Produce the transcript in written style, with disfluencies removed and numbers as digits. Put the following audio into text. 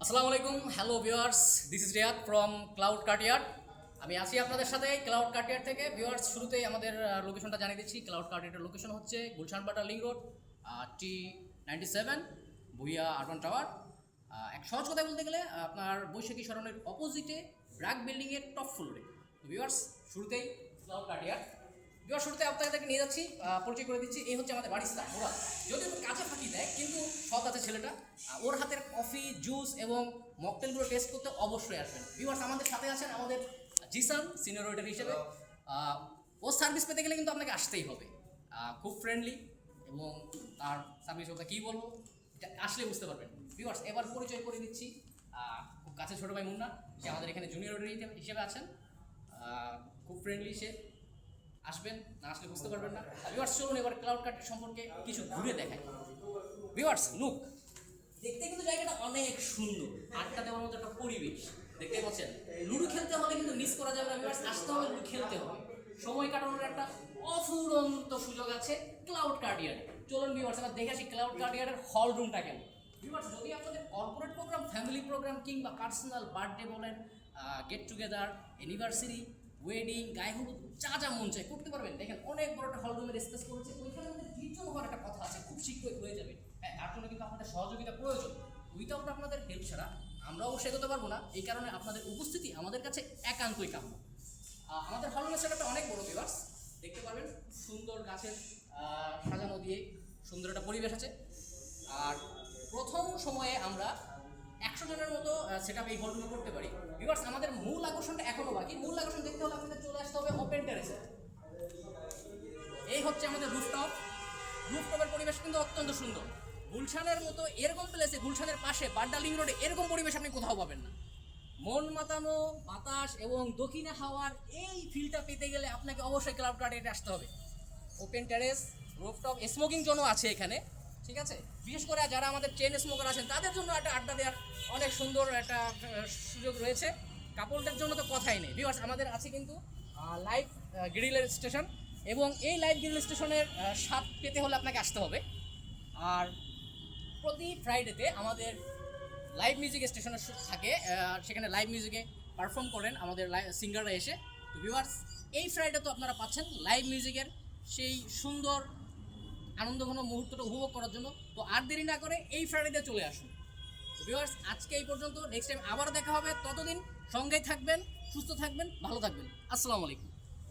আসসালামু আলাইকুম, hello viewers, this is Riyad from Cloud Cartier. আমি আছি আপনাদের সাথে ক্লাউড কার্টিয়ার থেকে। ভিউয়ার্স, শুরুতেই আমাদের লোকেশনটা জানিয়ে দিচ্ছি। ক্লাউড কার্টিয়ারের লোকেশন হচ্ছে গুলশানবাটা link road, T97, Bhuiya urban tower. এক সহজ কথায় বলতে গেলে আপনার বৈশাখী সরণের অপোজিটে ব্র্যাক বিল্ডিংয়ের টপ ফ্লোরে। তো ভিউয়ার্স, শুরুতেই ক্লাউড কার্টিয়ার। ভিউয়ার, শুরুতে আপনাদেরকে নিয়ে যাচ্ছি, পরিচয় করে দিচ্ছি। এই হচ্ছে আমাদের বারিস্তা মুরাদ। যদিও কাজে ফাঁকি দেয়, কিন্তু সৎ আছে ছেলেটা। ওর হাতের কফি, জুস এবং মকটেলগুলো টেস্ট করতে অবশ্যই আসবেন। ভিউয়ার্স, আমাদের সাথে আছেন আমাদের জিসান, সিনিয়র ওয়েটার হিসেবে। ও সার্ভিস পেতে গেলে কিন্তু আপনাকে আসতেই হবে। খুব ফ্রেন্ডলি এবং তার সার্ভিস কথা কী বলবো, এটা আসলে বুঝতে পারবেন। ভিউয়ার্স, এবার পরিচয় করে দিচ্ছি খুব কাছে ছোটো ভাই মুন্না। সে আমাদের এখানে জুনিয়র ওয়েটার হিসেবে আছেন। খুব ফ্রেন্ডলি সে। আসবেন, না আসলে বুঝতে পারবেন না। ভিউয়ার্স, চলুন এবার ক্লাউড কার্টের সম্পর্কে কিছু ঘুরে দেখাই। ভিউয়ার্স, লুক, দেখতে কিন্তু জায়গাটা অনেক সুন্দর, আড্ডা দেওয়ার মতো একটা পরিবেশ। দেখতে পাচ্ছেন, লুডো খেলতে হলে কিন্তু মিস করা যাবে না। ভিউয়ার্স, আসতে হবে, লুডো খেলতে হবে। সময় কাটানোর একটা অফুরন্ত সুযোগ আছে ক্লাউড কার্ডিয়ারে। চলুন ভিউয়ার্স, এবার দেখে আসি ক্লাউড কার্ডিয়ারের হল রুমটা কেন। ভিউয়ার্স, যদি আপনাদের কর্পোরেট প্রোগ্রাম, ফ্যামিলি প্রোগ্রাম কিংবা পার্সোনাল বার্থডে বলেন, গেট টুগেদার, অ্যানিভার্সারি, ওয়েডিং, গায়ে হলুদ, যা যা মন চায় করতে পারবেন। দেখেন, অনেক বড় একটা হল রুমের স্পেস করেছে। ওইখানে আমাদের ভিডিও হওয়ার একটা কথা আছে, খুব শীঘ্রই হয়ে যাবে। হ্যাঁ, তার জন্য কিন্তু আপনাদের সহযোগিতা প্রয়োজন। উইথাউট আপনাদের হেল্প ছাড়া আমরা অবশ্যই এগোতে পারবো না। এই কারণে আপনাদের উপস্থিতি আমাদের কাছে একান্তই কাম্য। আমাদের হল রুমের সেটআপটা অনেক বড় ভিউয়ার্স, দেখতে পারবেন। সুন্দর গাছের সাজানো দিয়ে সুন্দর একটা পরিবেশ আছে। আর প্রথম সময়ে আমরা 100 জনের মতো সেটআপ এই হলরুমে করতে পারি। ভিউয়ার্স, আমাদের মূল আকর্ষণটা এখনো বাকি। মূল আকর্ষণ দেখতে হলে আপনাদের চলে আসতে হবে ওপেন টেরেসে। এই হচ্ছে আমাদের রুফটপ। রুফটপের পরিবেশ কিন্তু অত্যন্ত সুন্দর। গুলশানের মতো এরকম প্লেসে, গুলশানের পাশে বাড্ডা লিং রোডে এরকম পরিবেশ আপনি কোথাও পাবেন না। মন মাতানো বাতাস এবং দক্ষিণে হাওয়ার এই ফিলটা পেতে গেলে আপনাকে অবশ্যই ক্লাউড গার্ডেনে আসতে হবে। ওপেন টেরেস, রুফটপ, স্মোকিং জোনও আছে এখানে, ঠিক আছে। বিশেষ করে যারা আমাদের চেন স্মোকার আছেন তাদের জন্য একটা আড্ডা দেওয়ার অনেক সুন্দর একটা সুযোগ রয়েছে। কাপড়দের জন্য তো কথাই নেই। ভিউয়ার্স, আমাদের আছে কিন্তু লাইভ গ্রিলের স্টেশন, এবং এই লাইভ গ্রিল স্টেশনের স্বাদ পেতে হলে আপনাকে আসতে হবে। আর প্রতি ফ্রাইডেতে আমাদের লাইভ মিউজিক স্টেশনের থাকে, সেখানে লাইভ মিউজিকে পারফর্ম করেন আমাদের সিঙ্গাররা এসে। তো ভিউয়ার্স, এই ফ্রাইডে তো আপনারা পাচ্ছেন লাইভ মিউজিকের সেই সুন্দর আনন্দঘন মুহূর্তটা উপভোগ করার জন্য। তো আর দেরি না করে এই ফ্রাইডেতে চলে আসুন। তো ভিউয়ার্স, আজকে এই পর্যন্ত। নেক্সট টাইম আবার দেখা হবে। ততদিন সঙ্গেই থাকবেন, সুস্থ থাকবেন, ভালো থাকবেন। আসসালামু আলাইকুম।